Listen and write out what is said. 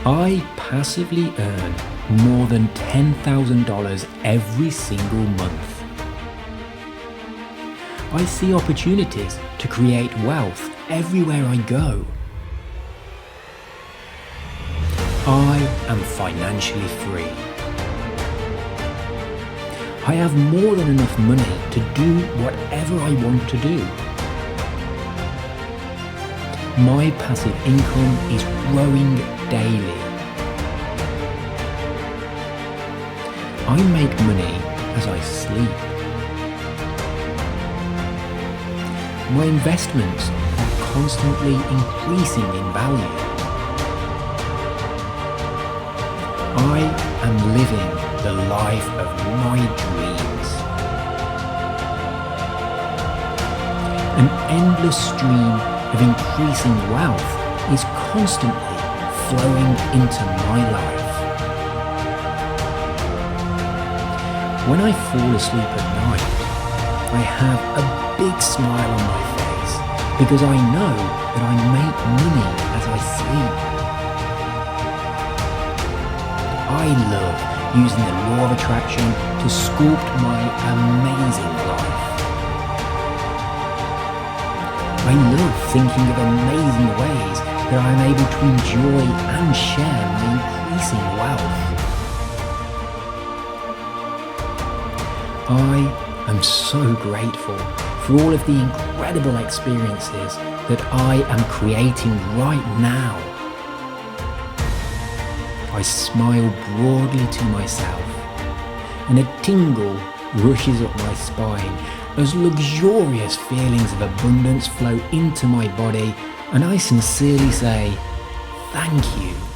I passively earn more than $10,000 every single month. I see opportunities to create wealth everywhere I go. I am financially free. I have more than enough money to do whatever I want to do. My passive income is growing daily. I make money as I sleep. My investments are constantly increasing in value. I am living the life of my dreams. An endless stream of increasing wealth is constantly flowing into my life. When I fall asleep at night, I have a big smile on my face because I know that I make money as I sleep. I love using the law of attraction to sculpt my amazing life. I love thinking of amazing ways that I'm able to enjoy and share my increasing wealth. I am so grateful for all of the incredible experiences that I am creating right now. I smile broadly to myself, and a tingle rushes up my spine as luxurious feelings of abundance flow into my body, and I sincerely say, thank you.